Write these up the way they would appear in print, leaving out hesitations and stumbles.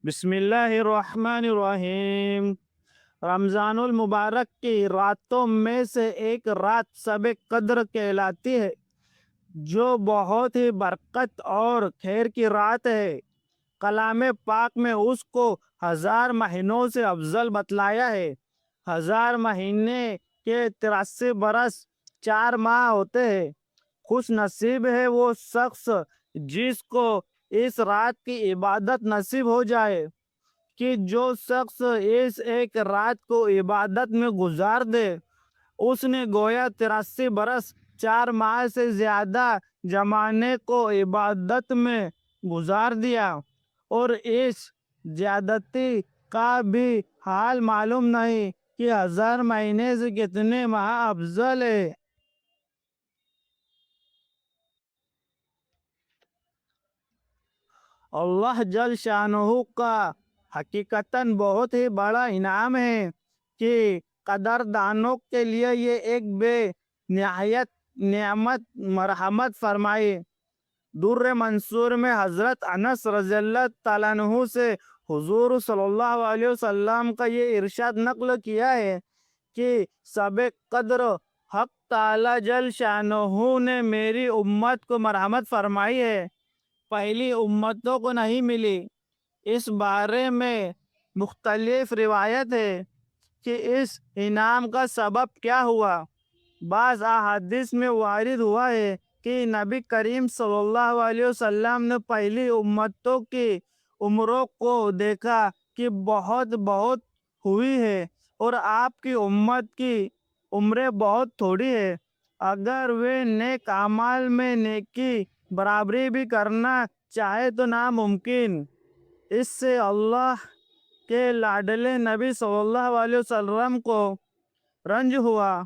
بسم اللہ الرحمن الرحیم۔ رمضان المبارک کی راتوں میں سے ایک رات شب قدر کہلاتی ہے، جو بہت ہی برکت اور خیر کی رات ہے۔ کلام پاک میں اس کو 1000 مہینوں سے افضل بتلایا ہے۔ 1000 مہینے کے 83 برس 4 ماہ ہوتے ہیں۔ خوش نصیب ہے وہ شخص جس کو اس رات کی عبادت نصیب ہو جائے، کہ جو شخص اس ایک رات کو عبادت میں گزار دے، اس نے گویا 83 برس 4 ماہ سے زیادہ زمانے کو عبادت میں گزار دیا، اور اس زیادتی کا بھی حال معلوم نہیں کہ 1000 مہینے سے کتنے ماہ افضل ہے۔ اللہ جل شانہ کا حقیقتاً بہت ہی بڑا انعام ہے کہ قدر دانوں کے لیے یہ ایک بے نہایت نعمت مرحمت فرمائی۔ در منصور میں حضرت انس رضی اللہ تعالیٰ عنہ سے حضور صلی اللہ علیہ وسلم کا یہ ارشاد نقل کیا ہے کہ شب قدر حق تعالیٰ جل شانہ نے میری امت کو مرحمت فرمائی ہے، پہلی امتوں کو نہیں ملی۔ اس بارے میں مختلف روایت ہے کہ اس انعام کا سبب کیا ہوا۔ بعض احادیث میں وارد ہوا ہے کہ نبی کریم صلی اللہ علیہ وسلم نے پہلی امتوں کی عمروں کو دیکھا کہ بہت ہوئی ہے، اور آپ کی امت کی عمریں بہت تھوڑی ہے۔ اگر وہ نیک اعمال میں نیکی برابری بھی کرنا چاہے تو ناممکن۔ اس سے اللہ کے لاڈلے نبی صلی اللہ علیہ وسلم کو رنج ہوا۔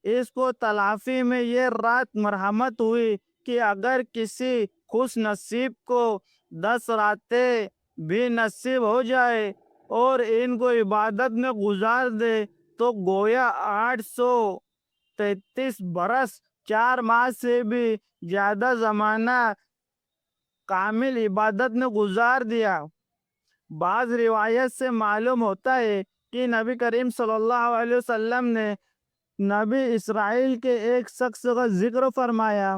اس کو تلافی میں یہ رات مرحمت ہوئی کہ اگر کسی خوش نصیب کو 10 راتیں بھی نصیب ہو جائے اور ان کو عبادت میں گزار دے تو گویا 833 برس 4 ماہ سے بھی زیادہ زمانہ کامل عبادت میں گزار دیا۔ بعض روایت سے معلوم ہوتا ہے کہ نبی کریم صلی اللہ علیہ وسلم نے نبی اسرائیل کے ایک شخص کا ذکر فرمایا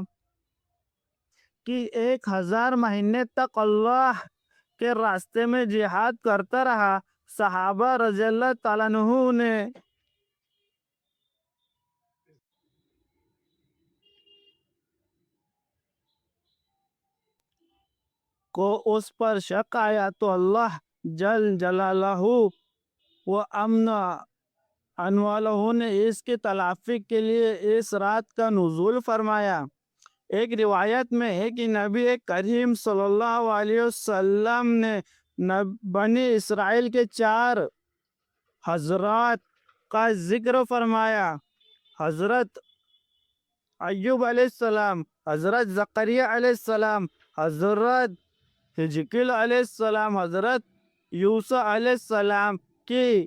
کہ 1000 مہینے تک اللہ کے راستے میں جہاد کرتا رہا۔ صحابہ رضی اللہ تعالیٰ عنہ نے کو اس پر شک آیا تو اللہ جل جلالہ و امن انوالہ نے اس کی تلافی کے لیے اس رات کا نزول فرمایا۔ ایک روایت میں ہے کہ نبی کریم صلی اللہ علیہ وسلم نے بنی اسرائیل کے 4 حضرات کا ذکر فرمایا: حضرت ایوب علیہ السلام، حضرت زکریا علیہ السلام، حضرت حزقیل علیہ السلام، حضرت یوسف علیہ السلام کی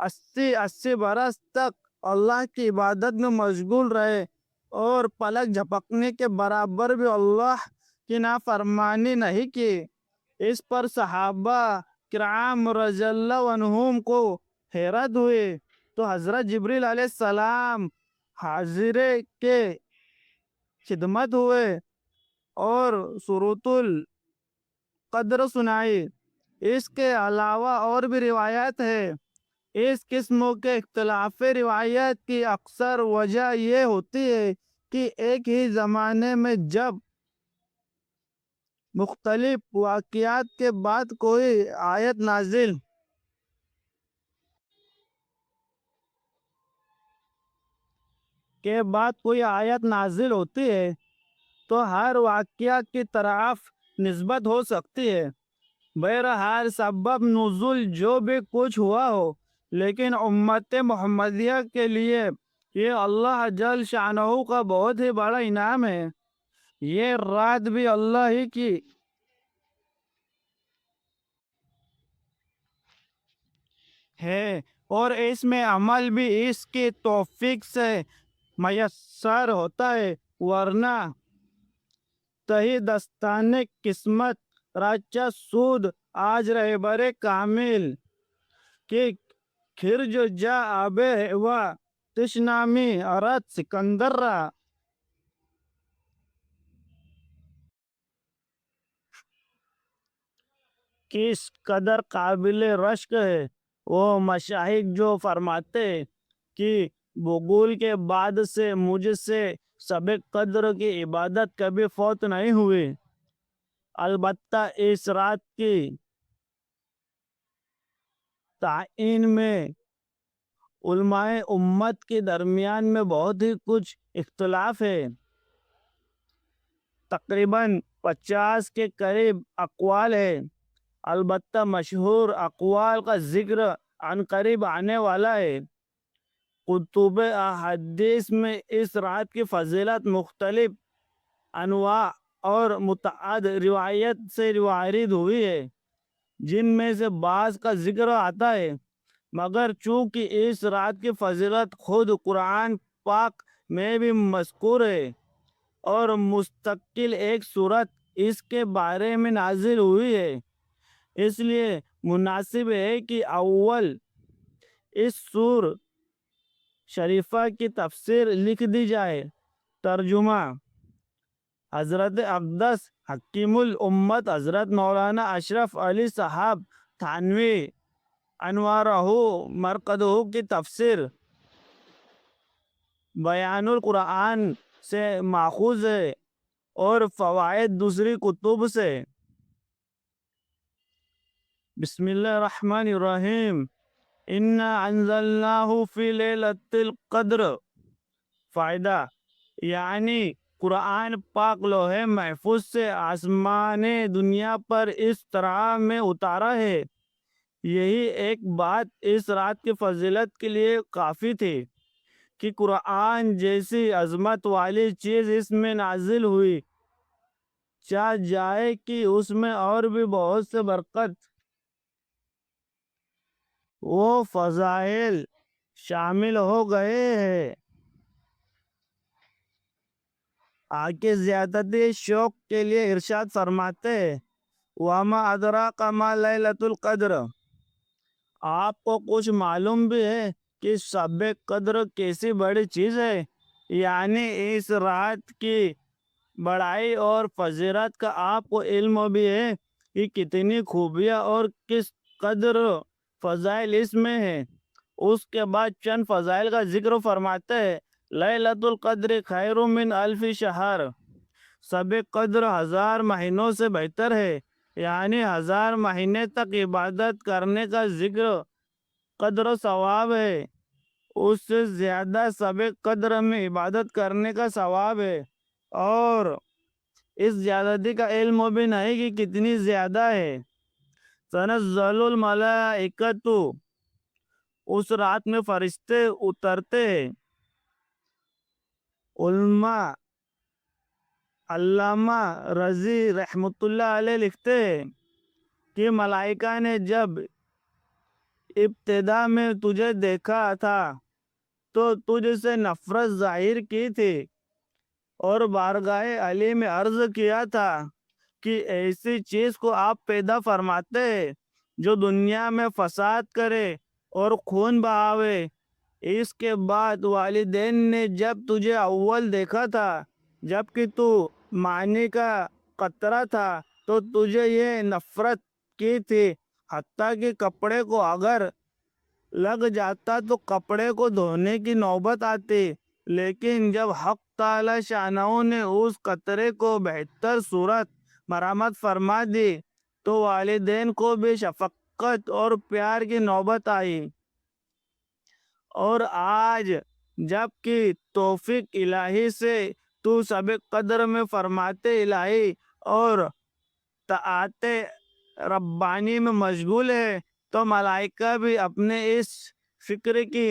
80 برس تک اللہ کی عبادت میں مشغول رہے، اور پلک جھپکنے کے برابر بھی اللہ کی نافرمانی نہیں کی۔ اس پر صحابہ کرام رضی اللہ عنہم کو حیرت ہوئی، تو حضرت جبریل علیہ السلام حاضرے کے خدمت ہوئے اور سورۃ القدر سنائی۔ اس کے علاوہ اور بھی روایت ہے۔ اس قسم کے اختلاف روایت کی اکثر وجہ یہ ہوتی ہے کہ ایک ہی زمانے میں جب مختلف واقعات کے بعد کوئی آیت نازل ہوتی ہے تو ہر واقعہ کی طرف نسبت ہو سکتی ہے۔ بہرحال سبب نزول جو بھی کچھ ہوا ہو، لیکن امت محمدیہ کے لیے یہ اللہ جل شانہ کا بہت ہی بڑا انعام ہے۔ یہ رات بھی اللہ ہی کی ہے، اور اس میں عمل بھی اس کی توفیق سے میسر ہوتا ہے، ورنہ تہی دستان قسمت راچہ سود آج رہے برے کامل کہ کھر جو جا آبے و تشنامی عرت سکندر را کس قدر قابل رشک ہے وہ مشاہد جو فرماتے کہ بغول کے بعد سے مجھ سے سابق قدر کی عبادت کبھی فوت نہیں ہوئی، البتہ اس رات کی تعین میں علماء امت کے درمیان میں بہت ہی کچھ اختلاف ہے۔ تقریباً 50 کے قریب اقوال ہے، البتہ مشہور اقوال کا ذکر عن قریب آنے والا ہے۔ کتب احادیث میں اس رات کی فضیلت مختلف انواع اور متعدد روایت سے وارد ہوئی ہے، جن میں سے بعض کا ذکر آتا ہے، مگر چونکہ اس رات کی فضیلت خود قرآن پاک میں بھی مذکور ہے اور مستقل ایک سورت اس کے بارے میں نازل ہوئی ہے، اس لیے مناسب ہے کہ اول اس سور شریفہ کی تفسیر لکھ دی جائے۔ ترجمہ حضرت اقدس حکیم الامت حضرت مولانا اشرف علی صاحب تھانوی انوارہ مرقدہ کی تفسیر بیان القرآن سے ماخوذ ہے اور فوائد دوسری کتب سے۔ بسم اللہ الرحمن الرحیم، اِنَّا أَنزَلْنَاهُ فِي لَيْلَةِ الْقَدْرِ۔ فائدہ یعنی قرآن پاک لوح محفوظ سے آسمان دنیا پر اس طرح میں اتارا ہے۔ یہی ایک بات اس رات کی فضیلت کے لیے کافی تھی کہ قرآن جیسی عظمت والی چیز اس میں نازل ہوئی، چاہ جائے کہ اس میں اور بھی بہت سے برکت و فضائل شامل ہو گئے ہیں۔ آگے زیادتی شوق کے لیے ارشاد فرماتے ہیں، وَمَا أَدْرَاكَ مَا لَيْلَةُ الْقَدْرِ۔ آپ کو کچھ معلوم بھی ہے کہ شب قدر کیسی بڑی چیز ہے، یعنی اس رات کی بڑائی اور فضیلت کا آپ کو علم بھی ہے کہ کتنی خوبیاں اور کس قدر فضائل اس میں ہیں۔ اس کے بعد چند فضائل کا ذکر فرماتے ہیں، لیلۃ القدر خیر من الف شہر۔ شب قدر 1000 مہینوں سے بہتر ہے، یعنی 1000 مہینے تک عبادت کرنے کا ذکر قدر و ثواب ہے، اس سے زیادہ شب قدر میں عبادت کرنے کا ثواب ہے، اور اس زیادتی کا علم بھی نہیں کہ کتنی زیادہ ہے۔ تنزل الملائکۃ، اس رات میں فرشتے اترتے ہیں۔ علامہ رضی رحمت اللہ علیہ لکھتے ہیں کہ ملائکہ نے جب ابتدا میں تجھے دیکھا تھا تو تجھ سے نفرت ظاہر کی تھی اور بارگاہ علی میں عرض کیا تھا کہ ایسی چیز کو آپ پیدا فرماتے ہیں جو دنیا میں فساد کرے اور خون بہاوے۔ اس کے بعد والدین نے جب تجھے اول دیکھا تھا جبکہ تو معنی کا قطرہ تھا تو تجھے یہ نفرت کی تھی، حتیٰ کہ کپڑے کو اگر لگ جاتا تو کپڑے کو دھونے کی نوبت آتی، لیکن جب حق تعالی شانہ نے اس قطرے کو بہتر صورت مرمت فرما دی تو والدین کو بھی شفقت اور پیار کی نوبت آئی، اور آج جب کہ توفیق الہی سے تو شب قدر میں فرمات الہی اور طاعت ربانی میں مشغول ہے تو ملائکہ بھی اپنے اس فکر کی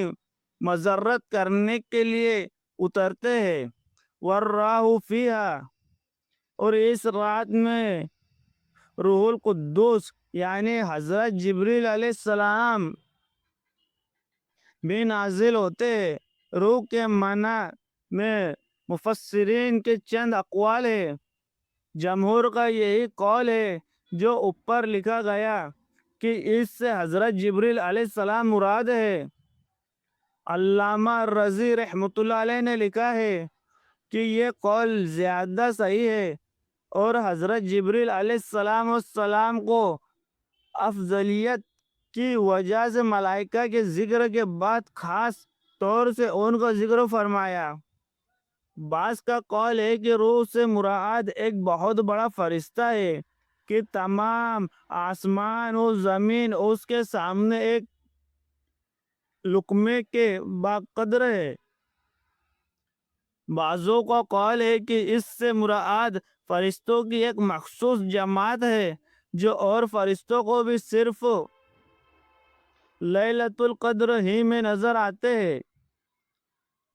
مذرت کرنے کے لیے اترتے ہیں۔ والراہ فیہا، اور اس رات میں روح القدس یعنی حضرت جبریل علیہ السلام بھی نازل ہوتے ہیں۔ روح کے معنی میں مفسرین کے چند اقوال ہیں۔ جمہور کا یہی قول ہے جو اوپر لکھا گیا کہ اس سے حضرت جبریل علیہ السلام مراد ہے۔ علامہ رضی رحمۃ اللہ علیہ نے لکھا ہے کہ یہ قول زیادہ صحیح ہے، اور حضرت جبریل علیہ السلام کو افضلیت کی وجہ سے ملائکہ کے ذکر کے بعد خاص طور سے ان کا ذکر فرمایا۔ بعض کا قول ہے کہ روح سے مراد ایک بہت بڑا فرشتہ ہے کہ تمام آسمان و زمین اس کے سامنے ایک لقمے کے باقدر ہے۔ بعضوں کا قول ہے کہ اس سے مراد فرشتوں کی ایک مخصوص جماعت ہے جو اور فرشتوں کو بھی صرف لیلۃ القدر ہی میں نظر آتے ہیں۔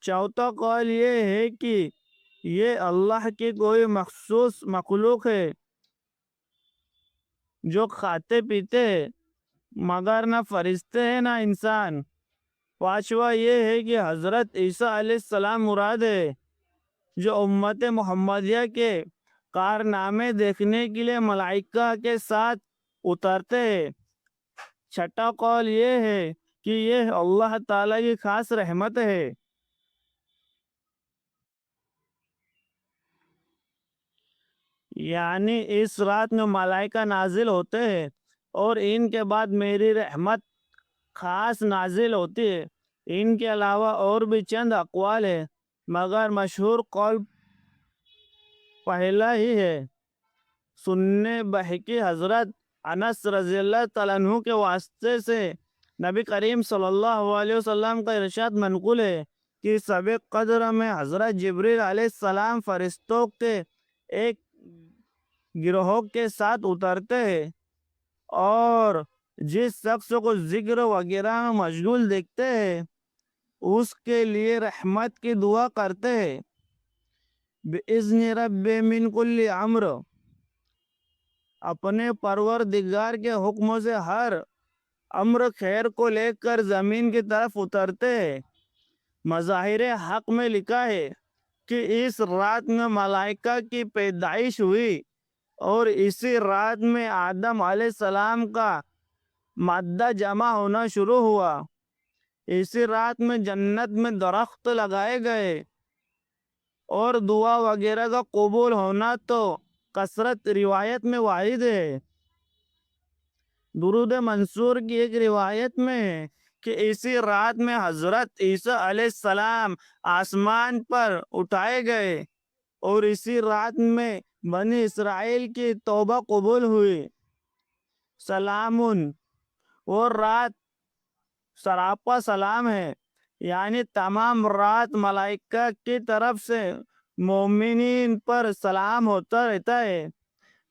چوتھا قول یہ ہے کہ یہ اللہ کی کوئی مخصوص مخلوق ہے جو کھاتے پیتے ہیں، مگر نہ فرشتے ہیں نہ انسان۔ پانچواں یہ ہے کہ حضرت عیسیٰ علیہ السلام مراد ہے جو امت محمدیہ کے کارنامے دیکھنے کے لیے ملائکہ کے ساتھ اترتے ہیں۔ چھٹا قول یہ ہے کہ یہ اللہ تعالیٰ کی خاص رحمت ہے، یعنی اس رات میں ملائکہ نازل ہوتے ہیں اور ان کے بعد میری رحمت خاص نازل ہوتی ہے۔ ان کے علاوہ اور بھی چند اقوال ہیں، مگر مشہور قول پہلا ہی ہے۔ سننے بحقی حضرت انس رضی اللہ تعالیٰ عنہ کے واسطے سے نبی کریم صلی اللہ علیہ وسلم کا ارشاد منقول ہے کہ شب قدر میں حضرت جبریل علیہ السلام فرشتوں کے ایک گروہ کے ساتھ اترتے ہیں، اور جس شخص کو ذکر وغیرہ میں مشغول دیکھتے ہیں اس کے لیے رحمت کی دعا کرتے ہیں۔ بِإِذْنِ رَبِّ مِنْ كُلِّ امر، اپنے پروردگار کے حکم سے ہر امر خیر کو لے کر زمین کی طرف اترتے ہیں۔ مظاہر حق میں لکھا ہے کہ اس رات میں ملائکہ کی پیدائش ہوئی، اور اسی رات میں آدم علیہ السلام کا مادہ جمع ہونا شروع ہوا۔ اسی رات میں جنت میں درخت لگائے گئے، اور دعا وغیرہ کا قبول ہونا تو کثرت روایت میں وارد ہے۔ درود منصور کی ایک روایت میں ہے کہ اسی رات میں حضرت عیسیٰ علیہ السلام آسمان پر اٹھائے گئے، اور اسی رات میں بنی اسرائیل کی توبہ قبول ہوئی۔ سلامن، وہ رات سراپا سلام ہے، یعنی تمام رات ملائکہ کی طرف سے مومنین پر سلام ہوتا رہتا ہے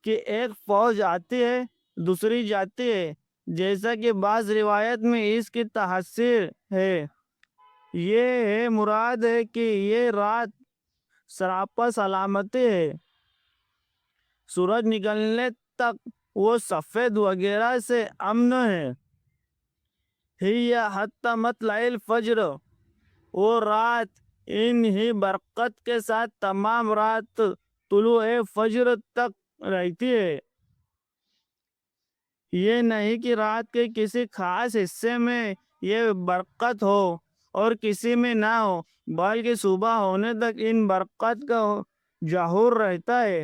کہ ایک فوج آتی ہے دوسری جاتی ہے، جیسا کہ بعض روایت میں اس کی تفسیر ہے۔ یہ مراد ہے کہ یہ رات سراپا سلامتی ہے، سورج نکلنے تک وہ سفید وغیرہ سے امن ہے۔ ہی حتی مطلع الفجر، وہ رات ان ہی برکت کے ساتھ تمام رات طلوع فجر تک رہتی ہے۔ یہ نہیں کہ رات کے کسی خاص حصے میں یہ برکت ہو اور کسی میں نہ ہو، بلکہ صبح ہونے تک ان برکت کا ظہور رہتا ہے۔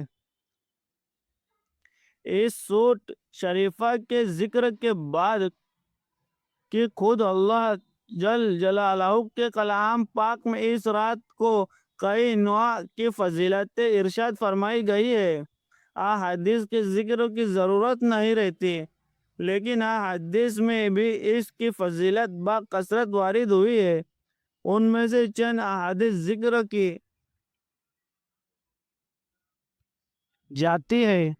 اس سورۃ شریفہ کے ذکر کے بعد کہ خود اللہ جل جلالہ کے کلام پاک میں اس رات کو کئی نوع کی فضیلت ارشاد فرمائی گئی ہے، احادیث کے ذکر کی ضرورت نہیں رہتی، لیکن احادیث میں بھی اس کی فضیلت بکثرت وارد ہوئی ہے۔ ان میں سے چند احادیث ذکر کی جاتی ہے۔